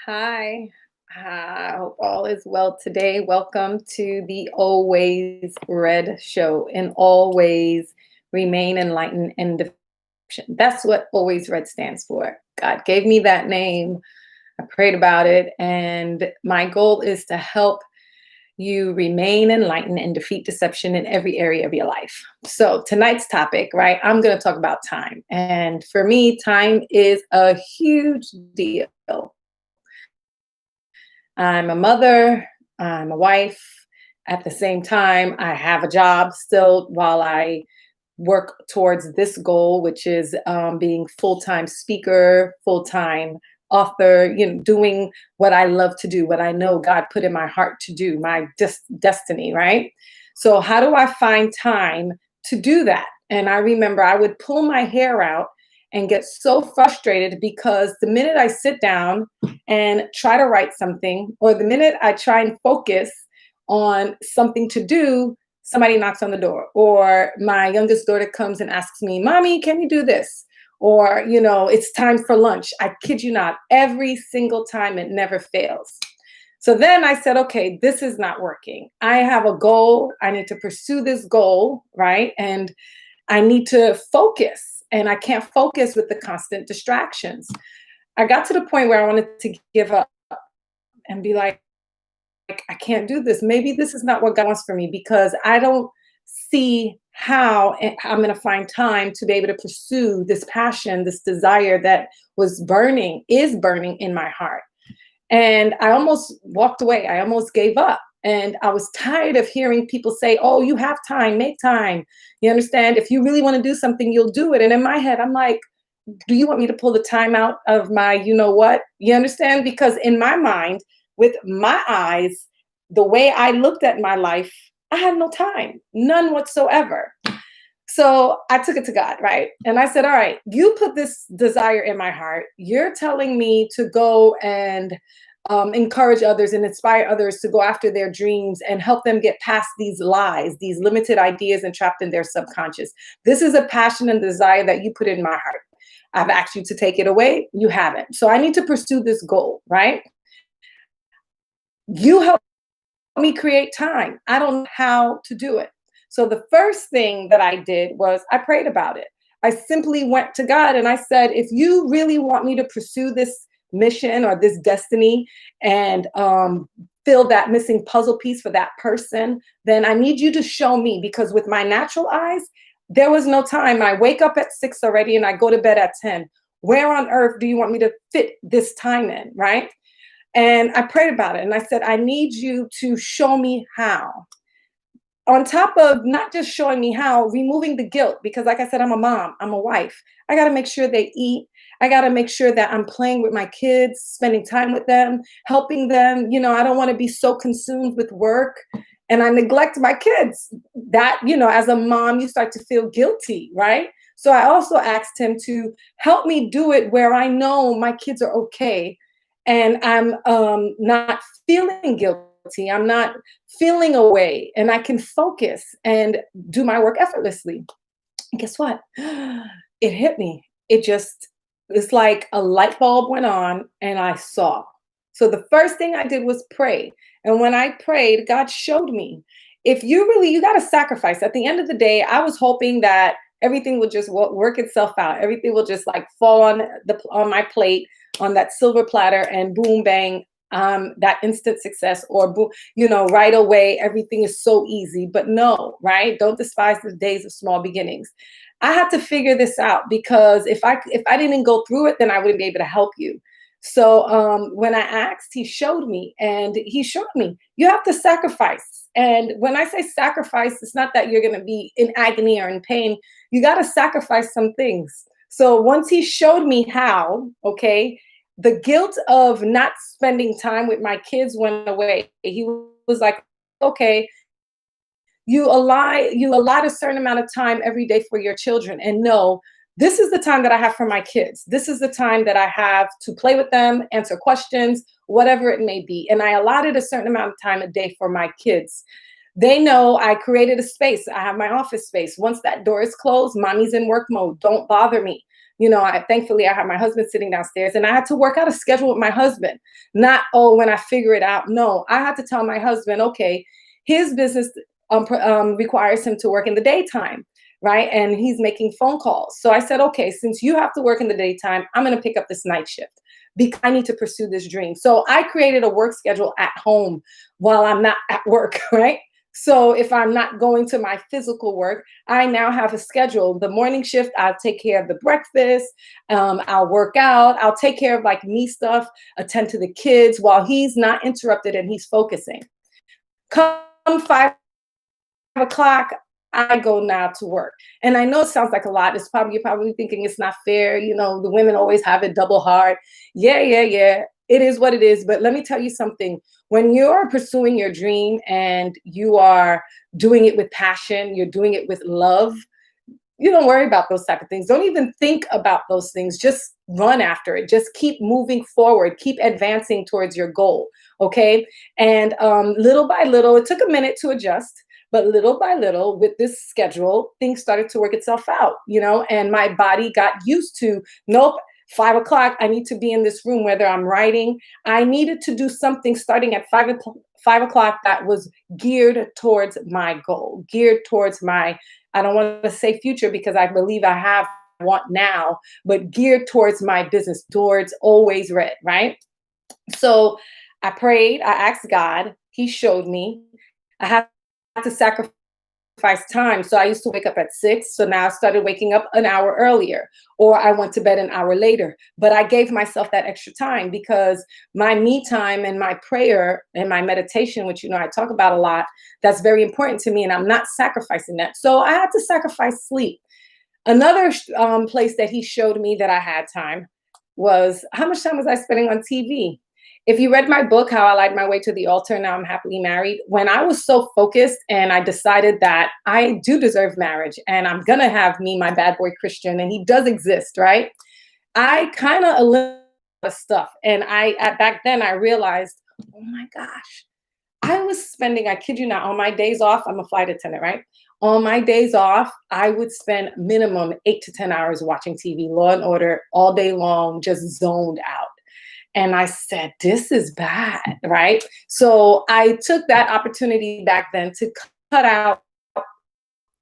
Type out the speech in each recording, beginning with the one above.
Hi. I hope all is well today. Welcome to the Always Red Show. And always remain enlightened and deficient. That's what Always Red stands for. God gave me that name. I prayed about it. And my goal is to help you remain enlightened and defeat deception in every area of your life. So, tonight's topic, right? I'm going to talk about time. And for me, time is a huge deal. I'm a mother, I'm a wife. At the same time, I have a job still while I work towards this goal, which is being full-time speaker, full-time author, doing what I love to do, what I know God put in my heart to do, my destiny, right? So how do I find time to do that? And I remember I would pull my hair out and get so frustrated because the minute I sit down and try to write something, or the minute I try and focus on something to do, somebody knocks on the door, or my youngest daughter comes and asks me, Mommy, can you do this? Or, it's time for lunch. I kid you not, every single time, it never fails. So then I said, okay, this is not working. I have a goal. I need to pursue this goal, right? And I need to focus, and I can't focus with the constant distractions. I got to the point where I wanted to give up and be like, I can't do this. Maybe this is not what God wants for me, because I don't see how I'm going to find time to be able to pursue this passion, this desire that is burning in my heart. And I almost walked away. I almost gave up. And I was tired of hearing people say, oh, you have time, make time. You understand? If you really want to do something, you'll do it. And in my head, I'm like, do you want me to pull the time out of my, you know what? You understand? Because in my mind, with my eyes, the way I looked at my life, I had no time, none whatsoever. So I took it to God, right? And I said, all right, you put this desire in my heart. You're telling me to go and encourage others and inspire others to go after their dreams and help them get past these lies, these limited ideas entrapped in their subconscious. This is a passion and desire that you put in my heart. I've asked you to take it away. You haven't. So I need to pursue this goal, right? You help me create time. I don't know how to do it. So the first thing that I did was I prayed about it. I simply went to God and I said, if you really want me to pursue this mission or this destiny and fill that missing puzzle piece for that person, then I need you to show me, because with my natural eyes, there was no time. I wake up at 6 already and I go to bed at 10. Where on earth do you want me to fit this time in, right? And I prayed about it and I said, I need you to show me how. On top of not just showing me how, removing the guilt, because like I said, I'm a mom, I'm a wife. I got to make sure they eat. I got to make sure that I'm playing with my kids, spending time with them, helping them. I don't want to be so consumed with work and I neglect my kids. That, as a mom, you start to feel guilty, right? So I also asked him to help me do it where I know my kids are okay and I'm not feeling guilty. I'm not feeling away, and I can focus and do my work effortlessly. And guess what? It hit me. It's like a light bulb went on and I saw. So the first thing I did was pray. And when I prayed, God showed me, if you got to sacrifice. At the end of the day, I was hoping that everything would just work itself out. Everything will just like fall on my plate on that silver platter and boom, bang, that instant success, or right away, everything is so easy. But no, right? Don't despise the days of small beginnings. I had to figure this out, because if I didn't go through it, then I wouldn't be able to help you. So when I asked, he showed me, and he showed me you have to sacrifice. And when I say sacrifice, it's not that you're going to be in agony or in pain. You got to sacrifice some things. So once he showed me how, okay, the guilt of not spending time with my kids went away. He was like, okay, you allot a certain amount of time every day for your children. And no, this is the time that I have for my kids. This is the time that I have to play with them, answer questions, whatever it may be. And I allotted a certain amount of time a day for my kids. They know I created a space. I have my office space. Once that door is closed, mommy's in work mode. Don't bother me. Thankfully I had my husband sitting downstairs, and I had to work out a schedule with my husband. Not, oh, when I figure it out. No, I had to tell my husband, okay, his business requires him to work in the daytime, right? And he's making phone calls. So I said, okay, since you have to work in the daytime, I'm going to pick up this night shift because I need to pursue this dream. So I created a work schedule at home while I'm not at work, right? So if I'm not going to my physical work, I now have a schedule. The morning shift, I'll take care of the breakfast. I'll work out. I'll take care of like me stuff, attend to the kids while he's not interrupted and he's focusing. Come 5 o'clock, I go now to work. And I know it sounds like a lot. You're probably thinking it's not fair. The women always have it double hard. Yeah, yeah, yeah. It is what it is. But let me tell you something. When you're pursuing your dream and you are doing it with passion, you're doing it with love, you don't worry about those type of things. Don't even think about those things. Just run after it. Just keep moving forward. Keep advancing towards your goal. Okay. And little by little, it took a minute to adjust. But little by little, with this schedule, things started to work itself out, and my body got used to, nope, 5 o'clock, I need to be in this room, whether I'm writing. I needed to do something starting at 5 o'clock that was geared towards my goal, geared towards my, I don't want to say future because I believe I want now, but geared towards my business, towards Allwayz REDD, right? So I prayed, I asked God, he showed me. I have to sacrifice time. So I used to wake up at 6. So now I started waking up an hour earlier, or I went to bed an hour later. But I gave myself that extra time because my me time and my prayer and my meditation, which, I talk about a lot, that's very important to me. And I'm not sacrificing that. So I had to sacrifice sleep. Another place that he showed me that I had time was how much time was I spending on TV? If you read my book, How I Lied My Way to the Altar, Now I'm Happily Married, when I was so focused and I decided that I do deserve marriage and I'm going to have me, my bad boy Christian, and he does exist, right? I kind of eliminated stuff. And back then I realized, oh my gosh, I was spending, I kid you not, on my days off, I'm a flight attendant, right? On my days off, I would spend minimum 8 to 10 hours watching TV, Law and Order, all day long, just zoned out. And I said, this is bad, right? So I took that opportunity back then to cut out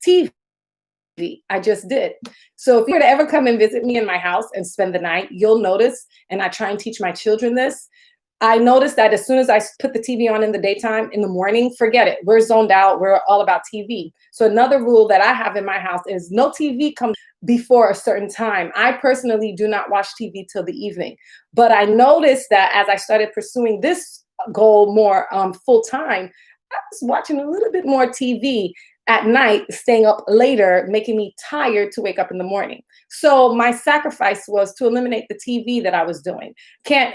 TV. I just did. So if you were to ever come and visit me in my house and spend the night, you'll notice, and I try and teach my children this, I noticed that as soon as I put the TV on in the daytime, in the morning, forget it. We're zoned out. We're all about TV. So another rule that I have in my house is no TV comes before a certain time. I personally do not watch TV till the evening. But I noticed that as I started pursuing this goal more full time, I was watching a little bit more TV at night, staying up later, making me tired to wake up in the morning. So my sacrifice was to eliminate the TV that I was doing.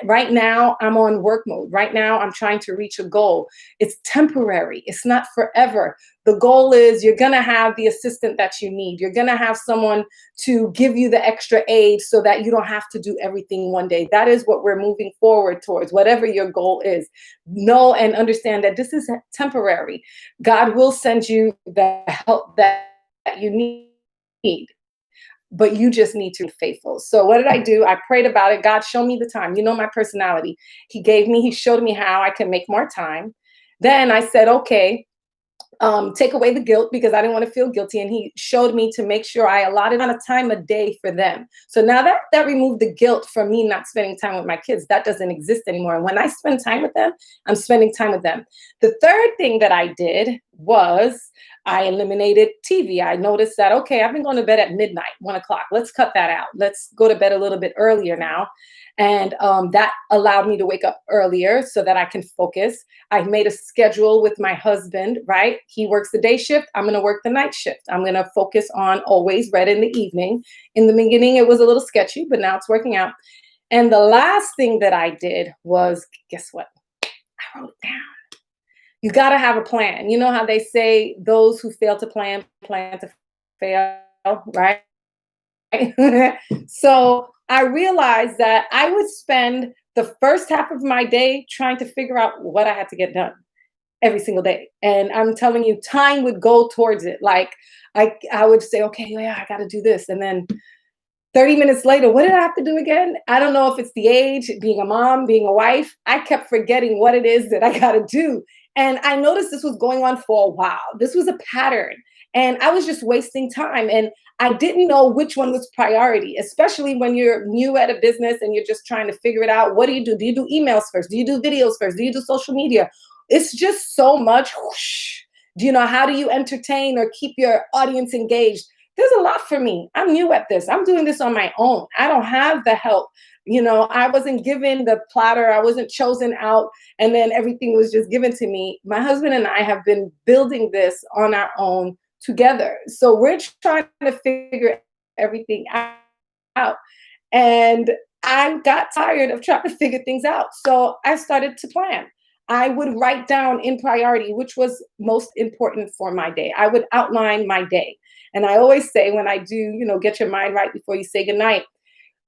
Right now, I'm on work mode. Right now, I'm trying to reach a goal. It's temporary. It's not forever. The goal is you're going to have the assistant that you need. You're going to have someone to give you the extra aid so that you don't have to do everything one day. That is what we're moving forward towards, whatever your goal is. Know and understand that this is temporary. God will send you the help that you need, but you just need to be faithful. So what did I do? I prayed about it. God, show me the time. My personality. He showed me how I can make more time. Then I said, okay, take away the guilt because I didn't want to feel guilty. And he showed me to make sure I allotted on a time a day for them. So now that removed the guilt from me not spending time with my kids. That doesn't exist anymore. And when I spend time with them, I'm spending time with them. The third thing that I did was I eliminated TV. I noticed that, okay, I've been going to bed at midnight, 1 o'clock. Let's cut that out. Let's go to bed a little bit earlier now. And that allowed me to wake up earlier so that I can focus. I made a schedule with my husband, right? He works the day shift. I'm going to work the night shift. I'm going to focus on Allwayz REDD in the evening. In the beginning, it was a little sketchy, but now it's working out. And the last thing that I did was, guess what? I wrote it down. You got to have a plan. You know how they say those who fail to plan to fail, right? So I realized that I would spend the first half of my day trying to figure out what I had to get done every single day. And I'm telling you, time would go towards it. Like I would say, okay, yeah, I got to do this. And then 30 minutes later, what did I have to do again? I don't know if it's the age, being a mom, being a wife. I kept forgetting what it is that I got to do. And I noticed this was going on for a while. This was a pattern. And I was just wasting time. And I didn't know which one was priority, especially when you're new at a business and you're just trying to figure it out. What do you do? Do you do emails first? Do you do videos first? Do you do social media? It's just so much. Whoosh. Do you know, how do you entertain or keep your audience engaged? There's a lot for me. I'm new at this. I'm doing this on my own. I don't have the help. You know, I wasn't given the platter. I wasn't chosen out and then everything was just given to me. My husband and I have been building this on our own together. So we're trying to figure everything out. And I got tired of trying to figure things out. So I started to plan. I would write down in priority which was most important for my day. I would outline my day. And I always say when I do, you know, get your mind right before you say goodnight,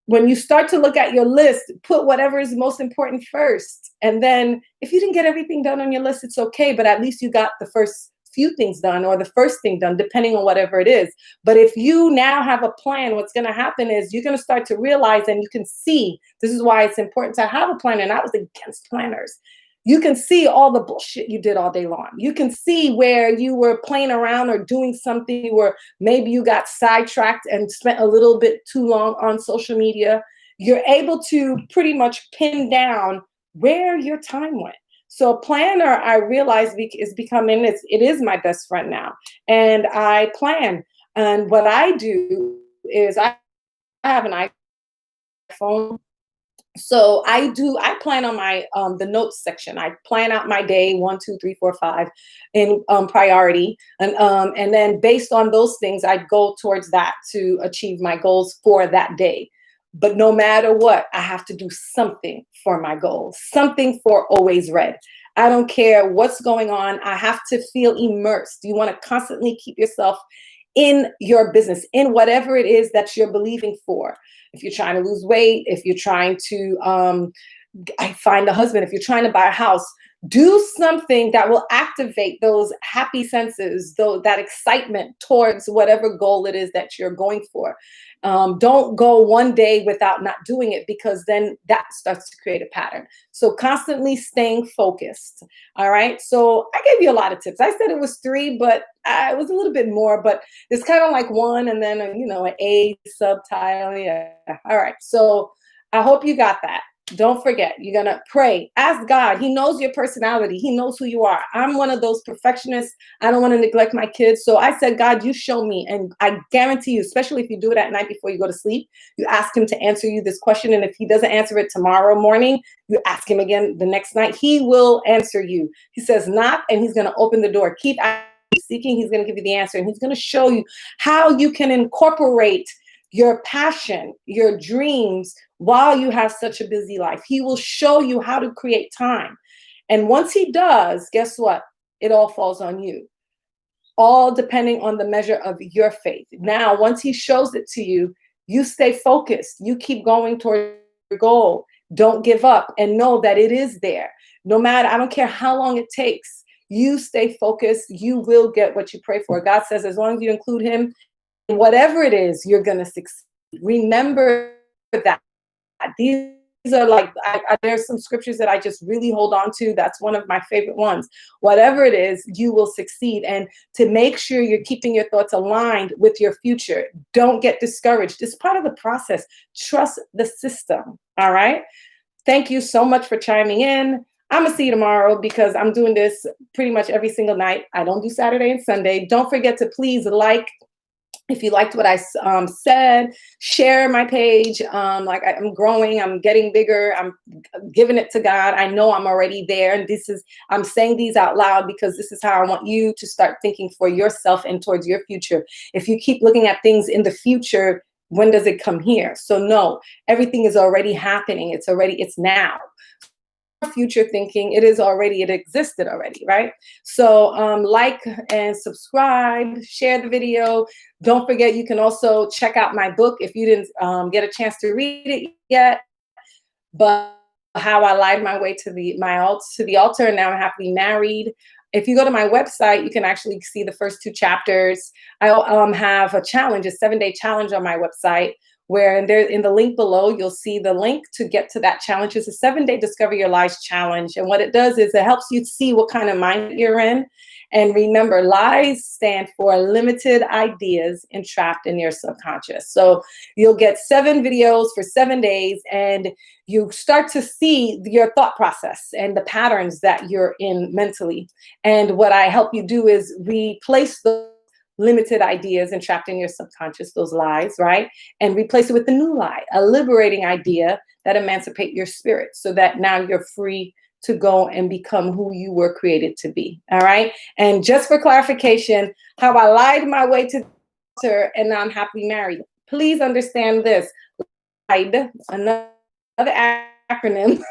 when you start to look at your list, put whatever is most important first. And then if you didn't get everything done on your list, it's okay, but at least you got the first few things done or the first thing done, depending on whatever it is. But if you now have a plan, what's going to happen is you're going to start to realize, and you can see, this is why it's important to have a plan. And I was against planners. You can see all the bullshit you did all day long. You can see where you were playing around or doing something where maybe you got sidetracked and spent a little bit too long on social media. You're able to pretty much pin down where your time went. So a planner, I realize, is becoming, it is my best friend now. And I plan. And what I do is I have an iPhone. So I plan on my the notes section. I plan out my day, 1, 2, 3, 4, 5 in priority. And then based on those things, I go towards that to achieve my goals for that day. But no matter what, I have to do something for my goals, something for Allwayz REDD. I don't care what's going on. I have to feel immersed. You want to constantly keep yourself in your business, in whatever it is that you're believing for. If you're trying to lose weight, if you're trying to find a husband, if you're trying to buy a house, do something that will activate those happy senses, that excitement towards whatever goal it is that you're going for. Don't go one day without not doing it, because then that starts to create a pattern. So constantly staying focused. All right. So I gave you a lot of tips. I said it was 3, but it was a little bit more, but it's kind of like 1 and then, you know, an A subtitle. Yeah. All right. So I hope you got that. Don't forget, you're going to pray. Ask God. He knows your personality. He knows who you are. I'm one of those perfectionists. I don't want to neglect my kids. So I said, God, you show me. And I guarantee you, especially if you do it at night before you go to sleep, you ask him to answer you this question. And if he doesn't answer it tomorrow morning, you ask him again the next night. He will answer you. He says knock, and he's going to open the door. Keep seeking. He's going to give you the answer. And he's going to show you how you can incorporate your passion, your dreams, while you have such a busy life. He will show you how to create time. And once he does, guess what? It all falls on you, all depending on the measure of your faith. Now, once he shows it to you, you stay focused. You keep going toward your goal. Don't give up, and know that it is there. No matter, I don't care how long it takes. You stay focused. You will get what you pray for. God says, as long as you include him, whatever it is, you're going to succeed. Remember that. These are like, there's some scriptures that I just really hold on to. That's one of my favorite ones. Whatever it is, you will succeed. And to make sure you're keeping your thoughts aligned with your future, don't get discouraged. It's part of the process. Trust the system. All right. Thank you so much for chiming in. I'm going to see you tomorrow, because I'm doing this pretty much every single night. I don't do Saturday and Sunday. Don't forget to please like, if you liked what I said, share my page. Like I'm growing, I'm getting bigger, I'm giving it to God. I know I'm already there. And I'm saying these out loud because this is how I want you to start thinking for yourself and towards your future. If you keep looking at things in the future, when does it come here? So no, everything is already happening. It's now. Future thinking, it existed already, right? So like and subscribe, share the video. Don't forget, you can also check out my book if you didn't get a chance to read it yet. But how I lied my way to the altar, and now I'm happily married. If you go to my website, you can actually see the first 2 chapters. I have a challenge, a 7-day challenge on my website, where in the link below, you'll see the link to get to that challenge. It's a 7-day Discover Your Lies challenge. And what it does is it helps you see what kind of mind you're in. And remember, lies stand for limited ideas entrapped in your subconscious. So you'll get 7 videos for 7 days, and you start to see your thought process and the patterns that you're in mentally. And what I help you do is replace the limited ideas entrapped in your subconscious, those lies, right? And replace it with the new lie, a liberating idea that emancipate your spirit so that now you're free to go and become who you were created to be. All right. And just for clarification, how I lied my way to her and now I'm happily married. Please understand this. Lied, another acronym.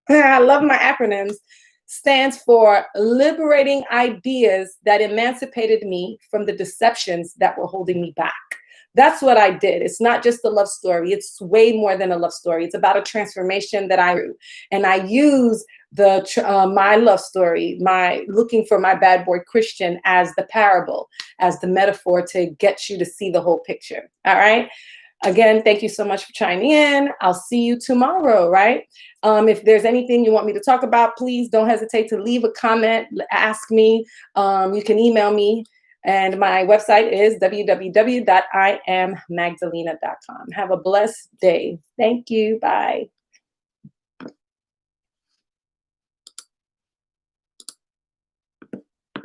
I love my acronyms. Stands for liberating ideas that emancipated me from the deceptions that were holding me back. That's what I did. It's not just a love story. It's way more than a love story. It's about a transformation that I do. And I use my love story, my looking for my bad boy Christian, as the parable, as the metaphor to get you to see the whole picture. All right. Again, thank you so much for chiming in. I'll see you tomorrow, right? If there's anything you want me to talk about, please don't hesitate to leave a comment, ask me. You can email me. And my website is www.imagdalena.com. Have a blessed day. Thank you. Bye.